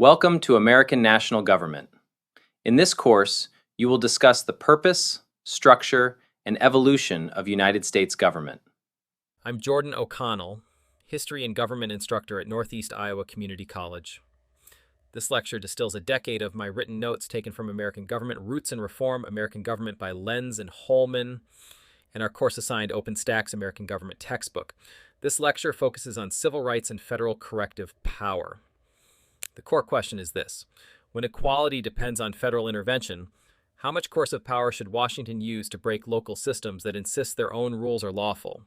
Welcome to American National Government. In this course, you will discuss the purpose, structure, and evolution of United States government. I'm Jordan O'Connell, History and Government Instructor at Northeast Iowa Community College. This lecture distills a decade of my written notes taken from American Government, Roots and Reform, American Government by Lenz and Holman, and our course-assigned OpenStax American Government textbook. This lecture focuses on civil rights and federal corrective power. The core question is this: when equality depends on federal intervention, how much coercive power should Washington use to break local systems that insist their own rules are lawful?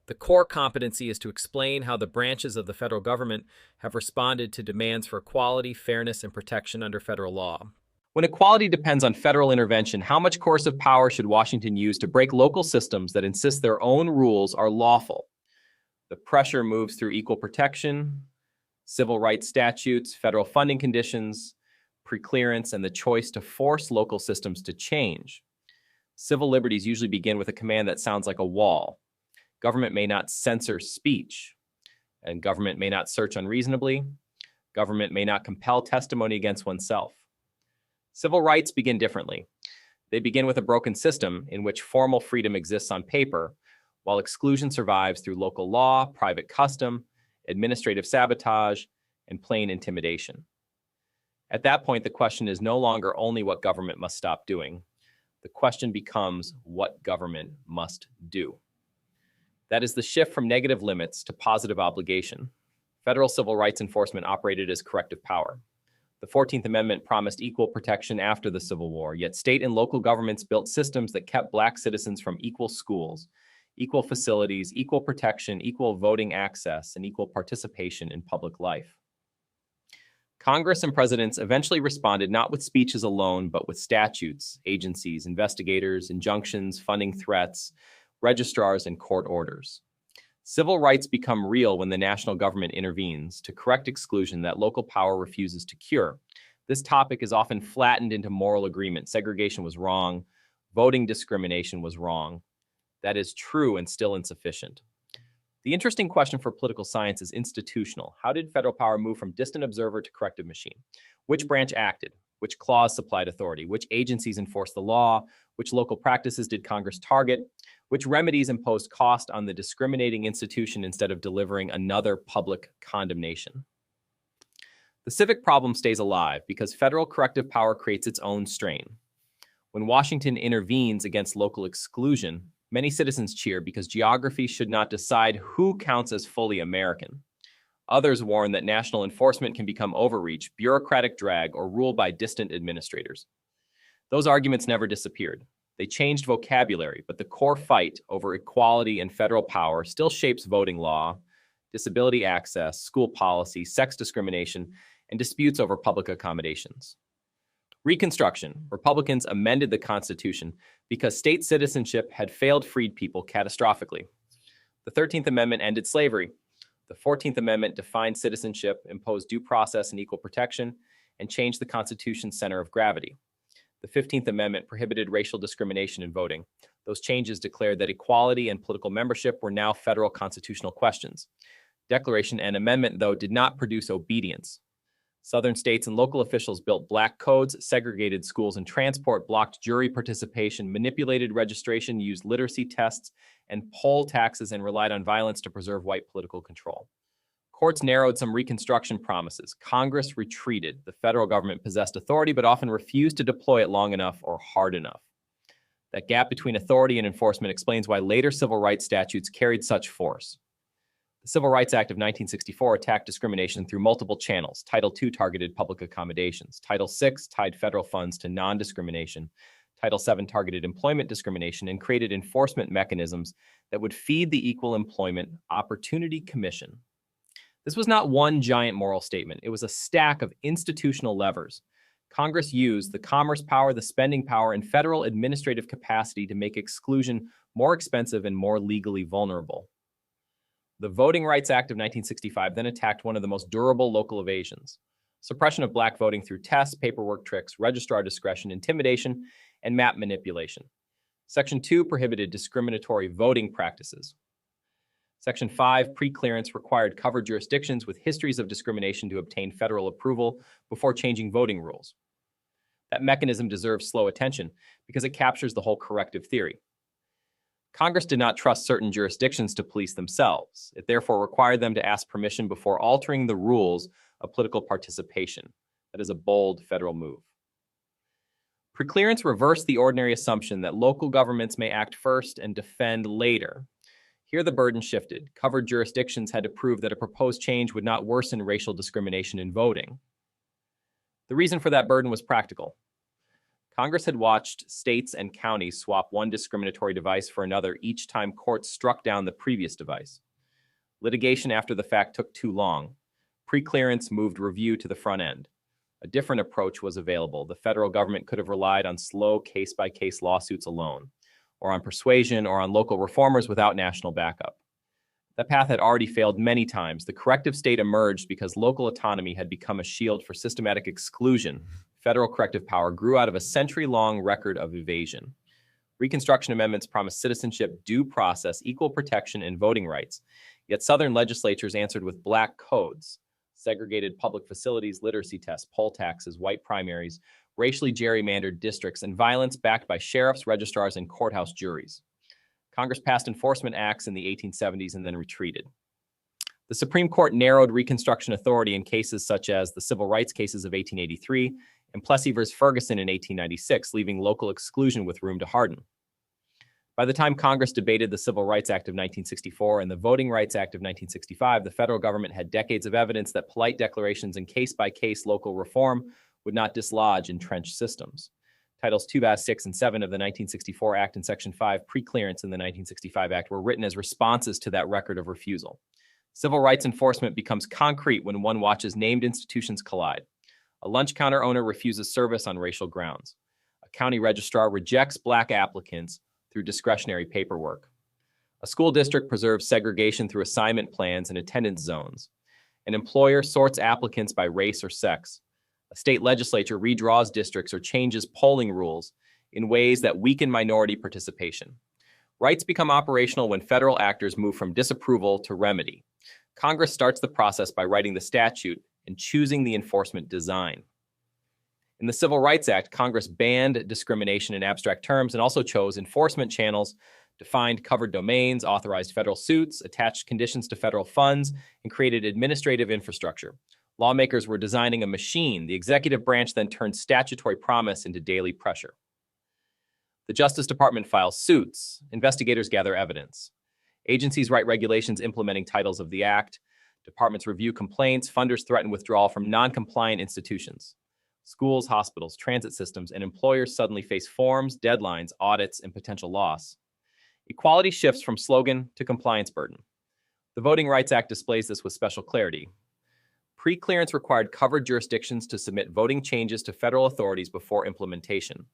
The core competency is to explain how the branches of the federal government have responded to demands for equality, fairness, and protection under federal law. When equality depends on federal intervention, how much coercive power should Washington use to break local systems that insist their own rules are lawful? The pressure moves through equal protection, civil rights statutes, federal funding conditions, preclearance, and the choice to force local systems to change. Civil liberties usually begin with a command that sounds like a wall. Government may not censor speech, and government may not search unreasonably. Government may not compel testimony against oneself. Civil rights begin differently. They begin with a broken system in which formal freedom exists on paper, while exclusion survives through local law, private custom, administrative sabotage, and plain intimidation. At that point, the question is no longer only what government must stop doing. The question becomes what government must do. That is the shift from negative limits to positive obligation. Federal civil rights enforcement operated as corrective power. The 14th Amendment promised equal protection after the Civil War, yet state and local governments built systems that kept Black citizens from equal schools, equal facilities, equal protection, equal voting access, and equal participation in public life. Congress and presidents eventually responded not with speeches alone, but with statutes, agencies, investigators, injunctions, funding threats, registrars, and court orders. Civil rights become real when the national government intervenes to correct exclusion that local power refuses to cure. This topic is often flattened into moral agreement. Segregation was wrong. Voting discrimination was wrong. That is true and still insufficient. The interesting question for political science is institutional. How did federal power move from distant observer to corrective machine? Which branch acted? Which clause supplied authority? Which agencies enforced the law? Which local practices did Congress target? Which remedies imposed cost on the discriminating institution instead of delivering another public condemnation? The civic problem stays alive because federal corrective power creates its own strain. When Washington intervenes against local exclusion, many citizens cheer because geography should not decide who counts as fully American. Others warn that national enforcement can become overreach, bureaucratic drag, or rule by distant administrators. Those arguments never disappeared. They changed vocabulary, but the core fight over equality and federal power still shapes voting law, disability access, school policy, sex discrimination, and disputes over public accommodations. Reconstruction. Republicans amended the Constitution because state citizenship had failed freed people catastrophically. The 13th Amendment ended slavery. The 14th Amendment defined citizenship, imposed due process and equal protection, and changed the Constitution's center of gravity. The 15th Amendment prohibited racial discrimination in voting. Those changes declared that equality and political membership were now federal constitutional questions. Declaration and amendment, though, did not produce obedience. Southern states and local officials built black codes, segregated schools and transport, blocked jury participation, manipulated registration, used literacy tests and poll taxes, and relied on violence to preserve white political control. Courts narrowed some Reconstruction promises. Congress retreated. The federal government possessed authority, but often refused to deploy it long enough or hard enough. That gap between authority and enforcement explains why later civil rights statutes carried such force. The Civil Rights Act of 1964 attacked discrimination through multiple channels. Title II targeted public accommodations. Title VI tied federal funds to non-discrimination. Title VII targeted employment discrimination and created enforcement mechanisms that would feed the Equal Employment Opportunity Commission. This was not one giant moral statement. It was a stack of institutional levers. Congress used the commerce power, the spending power, and federal administrative capacity to make exclusion more expensive and more legally vulnerable. The Voting Rights Act of 1965 then attacked one of the most durable local evasions: suppression of black voting through tests, paperwork tricks, registrar discretion, intimidation, and map manipulation. Section 2 prohibited discriminatory voting practices. Section 5, preclearance required covered jurisdictions with histories of discrimination to obtain federal approval before changing voting rules. That mechanism deserves slow attention because it captures the whole corrective theory. Congress did not trust certain jurisdictions to police themselves. It therefore required them to ask permission before altering the rules of political participation. That is a bold federal move. Preclearance reversed the ordinary assumption that local governments may act first and defend later. Here the burden shifted. Covered jurisdictions had to prove that a proposed change would not worsen racial discrimination in voting. The reason for that burden was practical. Congress had watched states and counties swap one discriminatory device for another each time courts struck down the previous device. Litigation after the fact took too long. Preclearance moved review to the front end. A different approach was available. The federal government could have relied on slow case-by-case lawsuits alone, or on persuasion, or on local reformers without national backup. That path had already failed many times. The corrective state emerged because local autonomy had become a shield for systematic exclusion. Federal corrective power grew out of a century-long record of evasion. Reconstruction amendments promised citizenship, due process, equal protection, and voting rights. Yet Southern legislatures answered with black codes, segregated public facilities, literacy tests, poll taxes, white primaries, racially gerrymandered districts, and violence backed by sheriffs, registrars, and courthouse juries. Congress passed enforcement acts in the 1870s and then retreated. The Supreme Court narrowed Reconstruction authority in cases such as the civil rights cases of 1883 and Plessy v. Ferguson in 1896, leaving local exclusion with room to harden. By the time Congress debated the Civil Rights Act of 1964 and the Voting Rights Act of 1965, the federal government had decades of evidence that polite declarations and case-by-case local reform would not dislodge entrenched systems. Titles 2, 6, and 7 of the 1964 Act and Section 5, preclearance in the 1965 Act, were written as responses to that record of refusal. Civil rights enforcement becomes concrete when one watches named institutions collide. A lunch counter owner refuses service on racial grounds. A county registrar rejects black applicants through discretionary paperwork. A school district preserves segregation through assignment plans and attendance zones. An employer sorts applicants by race or sex. A state legislature redraws districts or changes polling rules in ways that weaken minority participation. Rights become operational when federal actors move from disapproval to remedy. Congress starts the process by writing the statute and choosing the enforcement design. In the Civil Rights Act, Congress banned discrimination in abstract terms and also chose enforcement channels, defined covered domains, authorized federal suits, attached conditions to federal funds, and created administrative infrastructure. Lawmakers were designing a machine. The executive branch then turned statutory promise into daily pressure. The Justice Department files suits. Investigators gather evidence. Agencies write regulations implementing titles of the act. Departments review complaints. Funders threaten withdrawal from non-compliant institutions. Schools, hospitals, transit systems, and employers suddenly face forms, deadlines, audits, and potential loss. Equality shifts from slogan to compliance burden. The Voting Rights Act displays this with special clarity. Preclearance required covered jurisdictions to submit voting changes to federal authorities before implementation.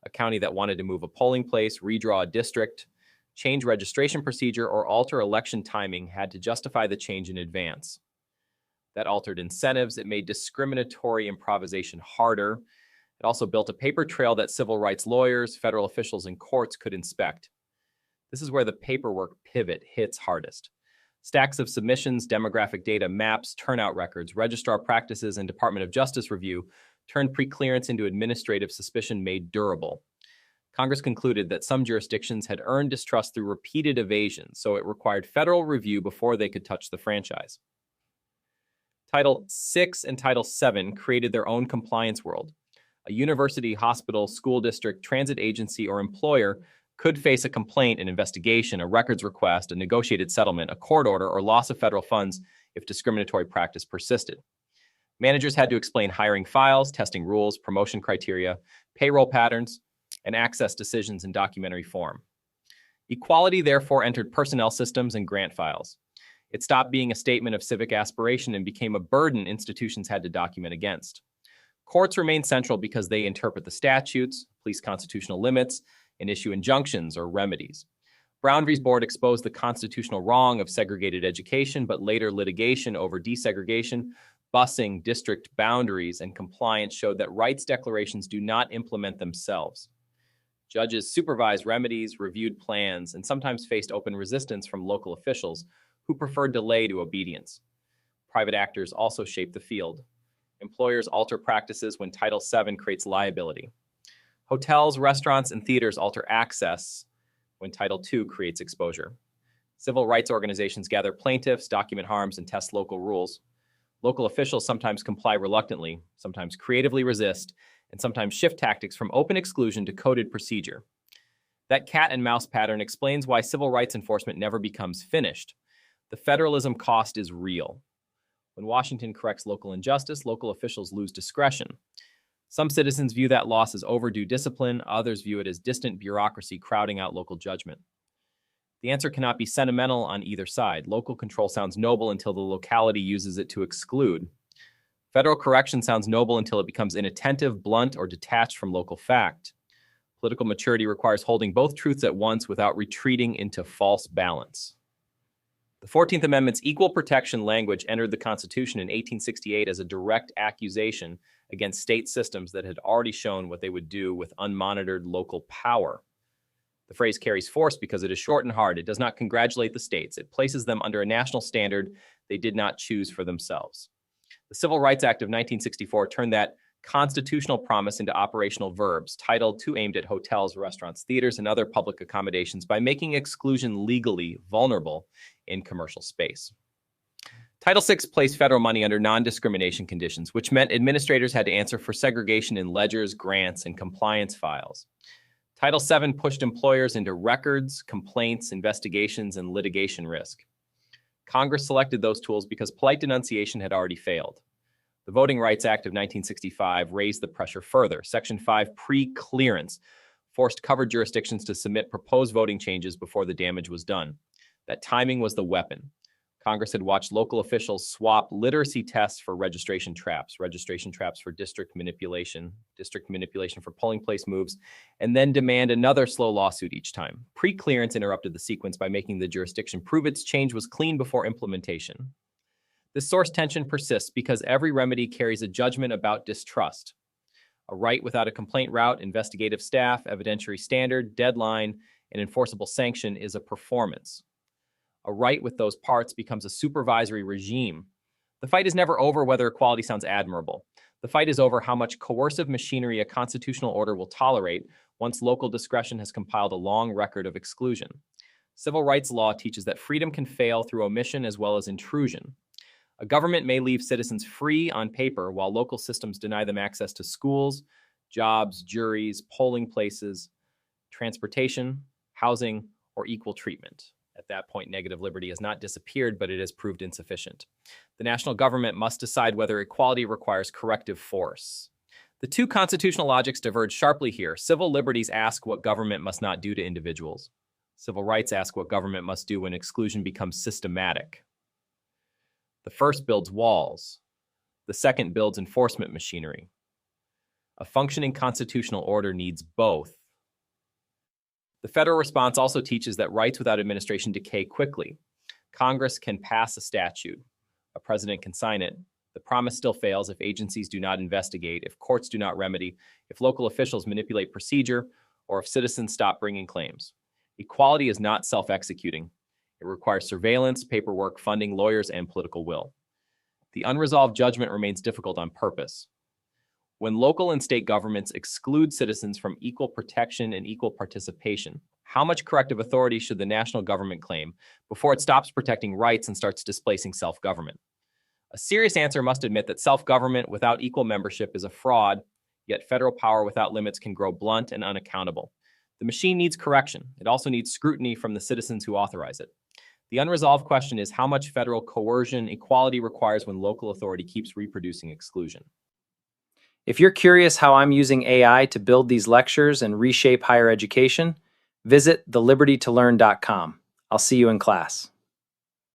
A county that wanted to move a polling place, redraw a district, change registration procedure, or alter election timing had to justify the change in advance. That altered incentives. It made discriminatory improvisation harder. It also built a paper trail that civil rights lawyers, federal officials, and courts could inspect. This is where the paperwork pivot hits hardest. Stacks of submissions, demographic data, maps, turnout records, registrar practices, and Department of Justice review turned preclearance into administrative suspicion made durable. Congress concluded that some jurisdictions had earned distrust through repeated evasion, so it required federal review before they could touch the franchise. Title VI and Title VII created their own compliance world. A university, hospital, school district, transit agency, or employer could face a complaint, an investigation, a records request, a negotiated settlement, a court order, or loss of federal funds if discriminatory practice persisted. Managers had to explain hiring files, testing rules, promotion criteria, payroll patterns, and access decisions in documentary form. Equality therefore entered personnel systems and grant files. It stopped being a statement of civic aspiration and became a burden institutions had to document against. Courts remain central because they interpret the statutes, police constitutional limits, and issue injunctions or remedies. Brown v. Board exposed the constitutional wrong of segregated education, but later litigation over desegregation, busing, district boundaries, and compliance showed that rights declarations do not implement themselves. Judges supervised remedies, reviewed plans, and sometimes faced open resistance from local officials who prefer delay to obedience. Private actors also shape the field. Employers alter practices when Title VII creates liability. Hotels, restaurants, and theaters alter access when Title II creates exposure. Civil rights organizations gather plaintiffs, document harms, and test local rules. Local officials sometimes comply reluctantly, sometimes creatively resist, and sometimes shift tactics from open exclusion to coded procedure. That cat and mouse pattern explains why civil rights enforcement never becomes finished. The federalism cost is real. When Washington corrects local injustice, local officials lose discretion. Some citizens view that loss as overdue discipline, others view it as distant bureaucracy crowding out local judgment. The answer cannot be sentimental on either side. Local control sounds noble until the locality uses it to exclude. Federal correction sounds noble until it becomes inattentive, blunt, or detached from local fact. Political maturity requires holding both truths at once without retreating into false balance. The 14th Amendment's equal protection language entered the Constitution in 1868 as a direct accusation against state systems that had already shown what they would do with unmonitored local power. The phrase carries force because it is short and hard. It does not congratulate the states. It places them under a national standard they did not choose for themselves. The Civil Rights Act of 1964 turned that constitutional promise into operational verbs. Title II aimed at hotels, restaurants, theaters, and other public accommodations by making exclusion legally vulnerable in commercial space. Title VI placed federal money under non-discrimination conditions, which meant administrators had to answer for segregation in ledgers, grants, and compliance files. Title VII pushed employers into records, complaints, investigations, and litigation risk. Congress selected those tools because polite denunciation had already failed. The Voting Rights Act of 1965 raised the pressure further. Section 5, pre-clearance, forced covered jurisdictions to submit proposed voting changes before the damage was done. That timing was the weapon. Congress had watched local officials swap literacy tests for registration traps for district manipulation for polling place moves, and then demand another slow lawsuit each time. Pre-clearance interrupted the sequence by making the jurisdiction prove its change was clean before implementation. This source tension persists because every remedy carries a judgment about distrust. A right without a complaint route, investigative staff, evidentiary standard, deadline, and enforceable sanction is a performance. A right with those parts becomes a supervisory regime. The fight is never over whether equality sounds admirable. The fight is over how much coercive machinery a constitutional order will tolerate once local discretion has compiled a long record of exclusion. Civil rights law teaches that freedom can fail through omission as well as intrusion. A government may leave citizens free on paper while local systems deny them access to schools, jobs, juries, polling places, transportation, housing, or equal treatment. At that point, negative liberty has not disappeared, but it has proved insufficient. The national government must decide whether equality requires corrective force. The two constitutional logics diverge sharply here. Civil liberties ask what government must not do to individuals. Civil rights ask what government must do when exclusion becomes systematic. The first builds walls. The second builds enforcement machinery. A functioning constitutional order needs both. The federal response also teaches that rights without administration decay quickly. Congress can pass a statute. A president can sign it. The promise still fails if agencies do not investigate, if courts do not remedy, if local officials manipulate procedure, or if citizens stop bringing claims. Equality is not self-executing. It requires surveillance, paperwork, funding, lawyers, and political will. The unresolved judgment remains difficult on purpose. When local and state governments exclude citizens from equal protection and equal participation, how much corrective authority should the national government claim before it stops protecting rights and starts displacing self-government? A serious answer must admit that self-government without equal membership is a fraud, yet federal power without limits can grow blunt and unaccountable. The machine needs correction. It also needs scrutiny from the citizens who authorize it. The unresolved question is how much federal coercion equality requires when local authority keeps reproducing exclusion. If you're curious how I'm using AI to build these lectures and reshape higher education, visit thelibertytolearn.com. I'll see you in class.